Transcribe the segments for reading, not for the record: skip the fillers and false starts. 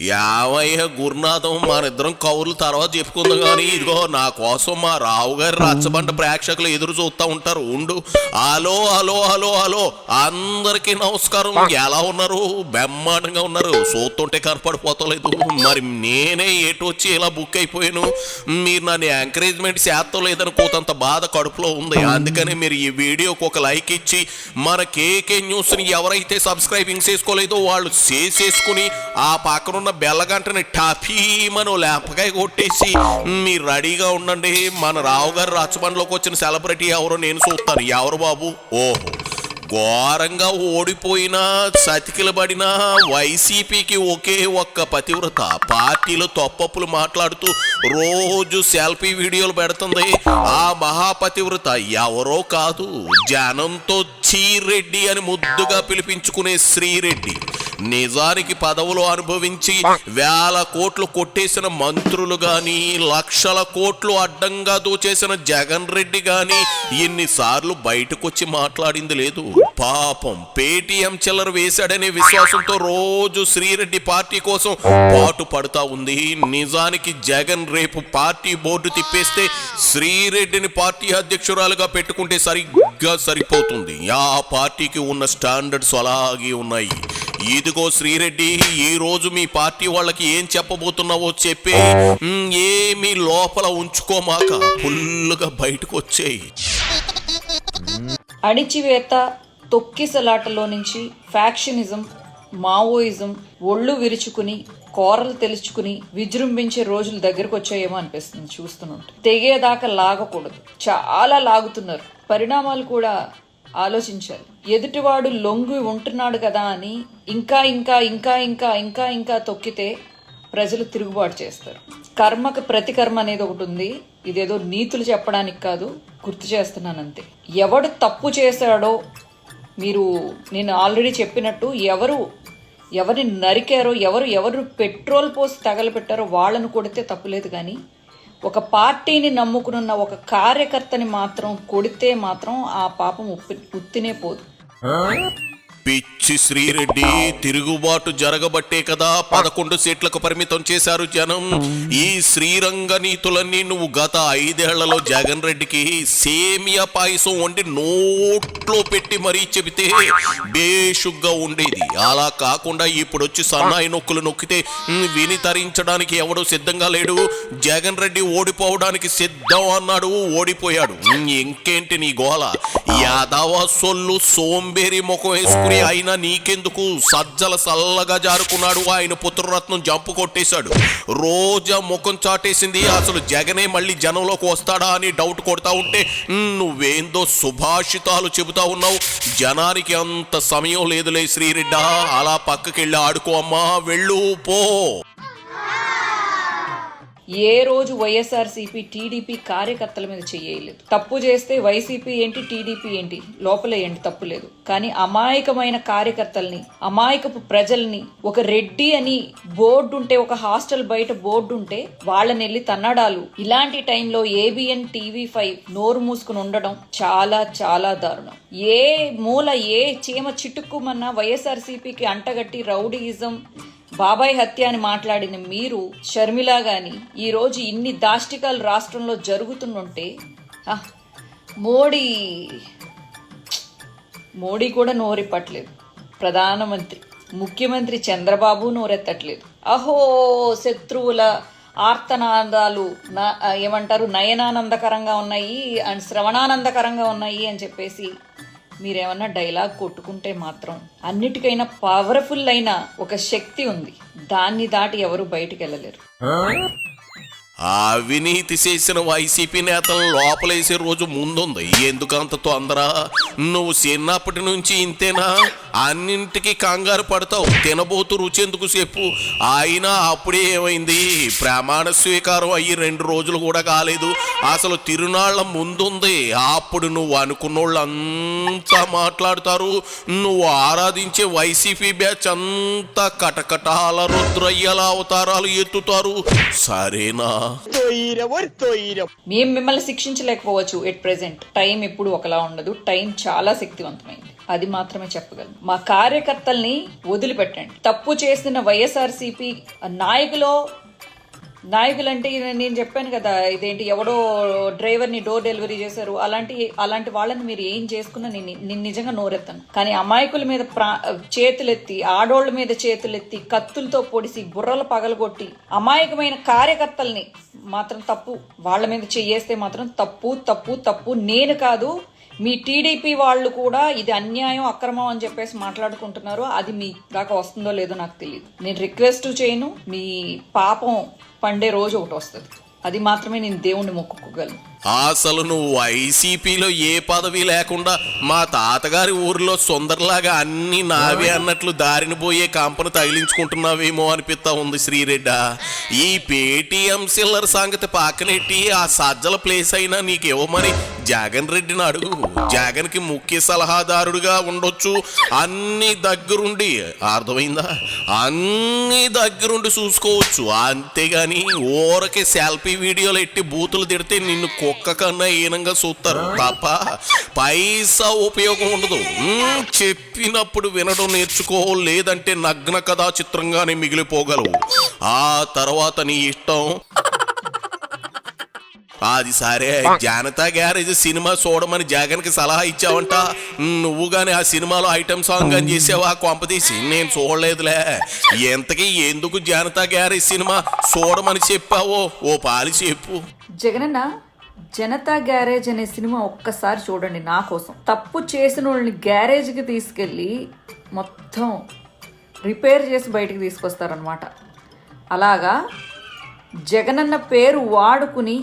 యావయ్య గురునాథం మనిద్దరం కౌరులు తర్వాత చెప్పుకుందాం కానీ ఇదిగో నా కోసం మా రావు గారి రచ్చబండ ప్రేక్షకులు ఎదురు చూస్తూ ఉంటారు. ఉండు. హలో హలో హలో హలో అందరికీ నమస్కారం. ఎలా ఉన్నారు? బ్రహ్మాండంగా ఉన్నారు. చూస్తుంటే కనపడిపోతలేదు. మరి నేనే ఎటు వచ్చి ఇలా బుక్ అయిపోయాను. మీరు నన్ను ఎంకరేజ్మెంట్ చేస్తో లేదని కోతంత బాధ కడుపులో ఉంది. అందుకని మీరు ఈ వీడియోకి ఒక లైక్ ఇచ్చి మన కేకే న్యూస్ని ఎవరైతే సబ్స్క్రైబింగ్ చేసుకోలేదో వాళ్ళు చేసుకుని ఆ పక్కన బెల్లగంటని టాఫీమను లేపకాయ కొట్టేసి మీరు రెడీగా ఉండండి. మన రావు గారు రచ్చబండలోకి వచ్చిన సెలబ్రిటీ ఎవరో నేను చూస్తాను. ఎవరు బాబు? ఓహో, ఘోరంగా ఓడిపోయిన సతికిలబడిన వైసీపీకి ఒకే ఒక్క పతివ్రత పార్టీలో తప్పప్పులు మాట్లాడుతూ రోజు సెల్ఫీ వీడియోలు పెడుతుంది. ఆ మహాపతివ్రత ఎవరో కాదు, జనంతో చీరెడ్డి అని ముద్దుగా పిలిపించుకునే శ్రీరెడ్డి. నిజానికి పదవులు అనుభవించి వేల కోట్లు కొట్టేసిన మంత్రులు గాని, లక్షల కోట్లు అడ్డంగా దోచేసిన జగన్ రెడ్డి గాని ఎన్నిసార్లు బయటకొచ్చి మాట్లాడింది లేదు. పాపం పేటీఎం చిల్లర వేశాడనే విశ్వాసంతో రోజు శ్రీరెడ్డి పార్టీ కోసం పాటు పడుతా ఉంది. నిజానికి జగన్ రేపు పార్టీ బోర్డు తిప్పేస్తే శ్రీరెడ్డిని పార్టీ అధ్యక్షురాలుగా పెట్టుకుంటే సరిగ్గా సరిపోతుంది. ఆ పార్టీకి ఉన్న స్టాండర్డ్స్ అలాగే ఉన్నాయి. ఇదిగో శ్రీరెడ్డి, ఈ రోజు మీ పార్టీ వాళ్ళకి ఏం చెప్పబోతున్నావో చెప్పి ఏమీ లోపల ఉంచుకోమాక ఫుల్లుగా బయటకు వచ్చేయి. అణిచివేత, తొక్కిసలాటలో నుంచి ఫ్యాక్షనిజం, మావోయిజం ఒళ్ళు విరుచుకుని కోరలు తెలుచుకుని విజృంభించే రోజులు దగ్గరకు వచ్చాయేమో అనిపిస్తుంది చూస్తున్నట్టు. తెగేదాకా లాగకూడదు, చాలా లాగుతున్నారు. పరిణామాలు కూడా ఆలోచించాలి. ఎదుటివాడు లొంగి ఉంటున్నాడు కదా అని ఇంకా ఇంకా ఇంకా ఇంకా ఇంకా ఇంకా తొక్కితే ప్రజలు తిరుగుబాటు చేస్తారు. కర్మకు ప్రతికర్మ అనేది ఒకటి ఉంది. ఇదేదో నీతులు చెప్పడానికి కాదు, గుర్తు చేస్తున్నానంతే. ఎవడు తప్పు చేశాడో నేను ఆల్రెడీ చెప్పినట్టు ఎవరిని నరికారో, ఎవరు పెట్రోల్ పోసి తగలపెట్టారో వాళ్ళను కొడితే తప్పులేదు. కానీ ఒక పార్టీని నమ్ముకున్న ఒక కార్యకర్తని మాత్రం కొడితే మాత్రం ఆ పాపం ఉత్తినే పోదు. పిచ్చి శ్రీరెడ్డి, తిరుగుబాటు జరగబట్టే కదా 11 సీట్లకు పరిమితం చేశారు జనం. ఈ శ్రీరంగ నీతులన్నీ నువ్వు గత 5 ఏళ్లలో జగన్ రెడ్డికి సేమియా పాయసం వండి నోట్లో పెట్టి మరీ చెబితే బేషుగ్గా ఉండేది. అలా కాకుండా ఇప్పుడు వచ్చి సన్నాయి నొక్కులు నొక్కితే విని తరించడానికి ఎవడూ సిద్ధంగా లేడు. జగన్ రెడ్డి ఓడిపోవడానికి సిద్ధం అన్నాడు, ఓడిపోయాడు. ఇంకేంటి నీ గోల? యాదవ సొల్లు సోంబేరి ముఖం వేసుకుని అయినా నీకెందుకు? సజ్జల సల్లగా జారుకున్నాడు. ఆయన పుత్రరత్నం జంపు కొట్టేశాడు. రోజా ముఖం చాటేసింది. అసలు జగనే మళ్ళీ జనంలోకి వస్తాడా అని డౌట్ కొడతా ఉంటే నువ్వేందో సుభాషితాలు చెబుతా ఉన్నావు. జనానికి అంత సమయం లేదులే శ్రీరెడ్డా, అలా పక్కకెళ్ళి ఆడుకో అమ్మా, వెళ్ళు పో. ఏ రోజు వైఎస్ఆర్సీపీ టీడీపీ కార్యకర్తల మీద చెయ్యలేదు. తప్పు చేస్తే వైసీపీ ఏంటి, టీడీపీ ఏంటి, లోపలేయండి, తప్పు లేదు. కానీ అమాయకమైన కార్యకర్తల్ని, అమాయకపు ప్రజల్ని, ఒక రెడ్డి అని బోర్డు ఉంటే, ఒక హాస్టల్ బయట బోర్డు ఉంటే వాళ్ళని వెళ్ళి తన్నడాలు, ఇలాంటి టైంలో ఏబిఎన్ టీవీ5 నోరు మూసుకుని ఉండడం చాలా చాలా దారుణం. ఏ మూల ఏ చీమ చిటుక్కుమన్నా వైఎస్ఆర్సీపీకి అంటగట్టి రౌడీయిజం, బాబాయ్ హత్య అని మాట్లాడిన మీరు, షర్మిల గాని ఈరోజు ఇన్ని దాష్టికాలు రాష్ట్రంలో జరుగుతుంటే మోడీ కూడా నోరెప్పట్లేదు. ప్రధానమంత్రి, ముఖ్యమంత్రి చంద్రబాబు నోరెత్తట్లేదు. అహో, శత్రువుల ఆర్తనాదాలు ఏమంటారు, నయనానందకరంగా ఉన్నాయి అండ్ శ్రవణానందకరంగా ఉన్నాయి అని చెప్పేసి మీరేమన్నా డైలాగ్ కొట్టుకుంటే మాత్రం అన్నిటికైనా పవర్ఫుల్ అయిన ఒక శక్తి ఉంది. దాన్ని దాటి ఎవరు బయటికి వెళ్ళలేరు. అవినీతి చేసిన వైసీపీ నేతలను లోపలేసే రోజు ముందుంది. ఎందుకంత తొందర? నువ్వు చిన్నప్పటి నుంచి ఇంతేనా? అన్నింటికి కంగారు పడతావు. తినబోతు రుచి ఎందుకు చెప్పు? అయినా అప్పుడే ఏమైంది? ప్రమాణ స్వీకారం అయ్యి 2 రోజులు కూడా కాలేదు. అసలు తిరునాళ్ల ముందుంది. అప్పుడు నువ్వు అనుకున్నోళ్ళు అంతా మాట్లాడతారు. నువ్వు ఆరాధించే వైసీపీ బ్యాచ్ అంతా కటకటాల రుద్రయ్యల అవతారాలు ఎత్తుతారు. సరేనా? మేము మిమ్మల్ని శిక్షించలేకపోవచ్చు ఎట్ ప్రెసెంట్. టైం ఎప్పుడు ఒకలా ఉండదు, టైం చాలా శక్తివంతమైంది, అది మాత్రమే చెప్పగలను. మా కార్యకర్తల్ని వదిలిపెట్టండి. తప్పు చేసిన వైఎస్ఆర్సీపీ నాయకులంటే నేను చెప్పాను కదా, ఇదేంటి ఎవడో డ్రైవర్ని డోర్ డెలివరీ చేశారు, అలాంటి వాళ్ళని మీరు ఏం చేసుకున్నా నేను నిజంగా నోరెత్తాను. కానీ అమాయకుల మీద చేతులెత్తి, ఆడోళ్ల మీద చేతులెత్తి, కత్తులతో పొడిసి, బుర్రలు పగలగొట్టి అమాయకమైన కార్యకర్తల్ని మాత్రం తప్పు, వాళ్ళ మీద చెయ్యేస్తే మాత్రం తప్పు తప్పు తప్పు. నేను కాదు, మీ టీడీపీ వాళ్ళు కూడా ఇది అన్యాయం, అక్రమం అని చెప్పేసి మాట్లాడుకుంటున్నారు. అది మీ దాకా వస్తుందో లేదో నాకు తెలియదు. నేను రిక్వెస్ట్ చేయను, మీ పాపం పండే రోజు ఒకటి వస్తుంది, అది మాత్రమే నేను దేవుణ్ణి మొక్కుకోగలను. అసలు నువ్వు వైసీపీలో ఏ పదవి లేకుండా మా తాతగారి ఊరిలో సుందర్లాగా అన్ని నావే అన్నట్లు దారిని పోయే కంపను తగిలించుకుంటున్నావేమో అనిపిస్తా ఉంది శ్రీరెడ్డి. ఈ పేటీఎం సిల్లర్ సంగతి పక్కనెట్టి ఆ సజ్జల ప్లేస్ అయినా నీకు ఇవ్వమని జగన్ రెడ్డిని అడుగు. జగన్ కి ముఖ్య సలహాదారుడిగా ఉండొచ్చు, అన్ని దగ్గరుండి, అర్థమైందా, అన్ని దగ్గరుండి చూసుకోవచ్చు. అంతేగాని ఊరకి సెల్ఫీ వీడియోలు ఎట్టి బూతులు తిడితే నిన్ను కుక్క కన్నా ఈనంగా చూస్తారు తప్ప పైసా ఉపయోగం ఉండదు. చెప్పినప్పుడు వినడం నేర్చుకో, లేదంటే నగ్న కథా చిత్రంగానే మిగిలిపోగలవు. ఆ తర్వాత నీ ఇష్టం. అది సరే, జనతా గ్యారేజ్ సినిమా చూడమని జగన్ కి సలహా ఇచ్చావంట. నువ్వు గాని ఆ సినిమాలో ఐటమ్ సాంగ్ అని చేసావా కొంపదీసి? నేను చూడలేదులే. ఎంతకీ ఎందుకు జనతా గ్యారేజ్ సినిమా చూడమని చెప్పావో ఓ పాలి చెప్పు. జగనన్న, జనతా గ్యారేజ్ అనే సినిమా ఒక్కసారి చూడండి నా కోసం. తప్పు చేసిన వాళ్ళని గ్యారేజ్కి తీసుకెళ్ళి మొత్తం రిపేర్ చేసి బయటికి తీసుకొస్తారనమాట. అలాగా జగనన్న పేరు వాడుకుని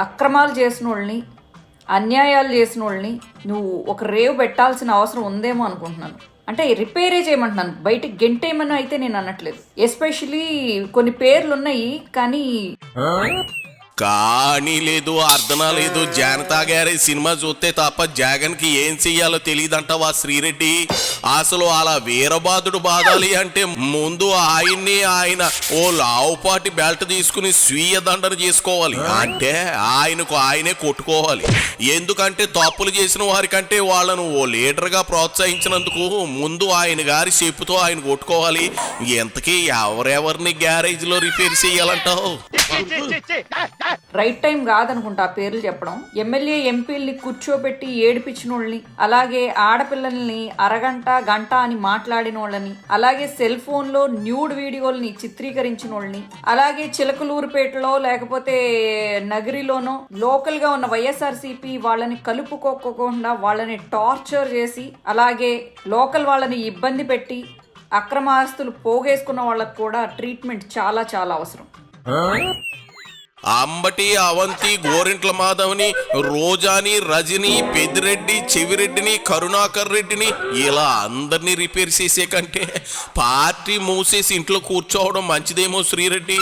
అక్రమాలు చేసిన వాళ్ళని, అన్యాయాలు చేసిన వాళ్ళని నువ్వు ఒక రేవు పెట్టాల్సిన అవసరం ఉందేమో అనుకుంటున్నాను. అంటే రిపేరే చేయమంటున్నాను, బయటికి గెంటేమని అయితే నేను అనట్లేదు. ఎస్పెషలీ కొన్ని పేర్లు ఉన్నాయి కానీ లేదు, అర్థనా లేదు. జనతా గ్యారేజ్ సినిమా చూస్తే తప్ప జగన్ కి ఏం చెయ్యాలో తెలియదంటావా శ్రీరెడ్డి? అసలు అలా వీరబాదుడు బాధాలి అంటే ముందు ఆయన ఓ లావుపాటి బెల్ట్ తీసుకుని స్వీయ దండన చేసుకోవాలి. అంటే ఆయనకు ఆయనే కొట్టుకోవాలి. ఎందుకంటే తప్పులు చేసిన వారికంటే వాళ్ళను ఓ లీడర్గా ప్రోత్సహించినందుకు ముందు ఆయన గారి చెప్పుతో ఆయన కొట్టుకోవాలి. ఎంతకీ ఎవరెవరిని గ్యారేజ్లో రిపేర్ చేయాలంటావు? రైట్ టైం కాదనుకుంటా ఆ పేర్లు చెప్పడం. ఎమ్మెల్యే ఎంపీల్ని కూర్చోబెట్టి ఏడిపించిన వాళ్ళని, అలాగే ఆడపిల్లల్ని గంట అని మాట్లాడిన వాళ్ళని, అలాగే సెల్ ఫోన్ లో న్యూడ్ వీడియోల్ని చిత్రీకరించిన వాళ్ళని, అలాగే చిలకలూరుపేటలో లేకపోతే నగరిలోనో లోకల్ గా ఉన్న వైఎస్ఆర్సీపీ వాళ్ళని కలుపుకోకుండా వాళ్ళని టార్చర్ చేసి, అలాగే లోకల్ వాళ్ళని ఇబ్బంది పెట్టి అక్రమ ఆస్తులు పోగేసుకున్న వాళ్ళకు కూడా ట్రీట్మెంట్ చాలా చాలా అవసరం. అంబటి, అవంతి, గోరింట్ల మాధవ్ని, రోజాని, రజని, పెద్దిరెడ్డి, చెవిరెడ్డిని, కరుణాకర్ రెడ్డిని ఇలా అందరినీ రిపేర్ చేసే కంటే పార్టీ మూసేసి ఇంట్లో కూర్చోవడం మంచిదేమో శ్రీరెడ్డి.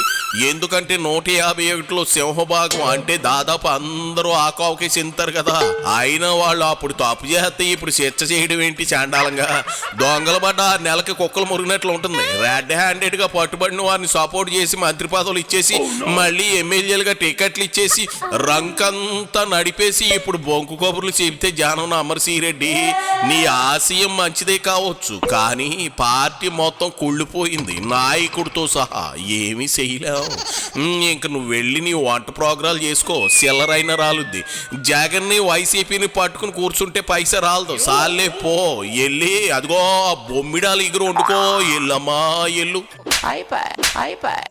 ఎందుకంటే 151లో సింహభాగం అంటే దాదాపు అందరూ ఆకావుకే చెందుతారు కదా. అయినా వాళ్ళు అప్పుడు తప్పు చేస్తే ఇప్పుడు చర్చ చేయడం ఏంటి చాండాలంగా? దొంగల పడ్డ 6 నెలలకి కుక్కలు మురిగినట్లు ఉంటుంది. రెడ్ హ్యాండెడ్ గా పట్టుబడిన వారిని సపోర్ట్ చేసి మంత్రి పదవులు ఇచ్చేసి మళ్ళీ ఎమ్మెల్యేలుగా టికెట్లు ఇచ్చేసి రంకంతా నడిపేసి ఇప్పుడు బొంకు కబుర్లు చెబితే జనం నమ్మరు శ్రీరెడ్డి. నీ ఆశయం మంచిదే కావచ్చు, కానీ పార్టీ మొత్తం కుళ్ళిపోయింది నాయకుడితో సహా. ఏమీ చేయలేవు. ఇంక నువ్వు వెళ్ళి నీ వంట ప్రోగ్రాలు చేసుకో, సిల్లరైన రాలుద్ది. జగన్ని వైసీపీని పట్టుకుని కూర్చుంటే పైసా రాలదు. సాలే పో, వెళ్ళి అదిగో బొమ్మిడాలు ఎగురు వండుకో. ఎల్లమ్మా ఎల్లు. అయిపోయి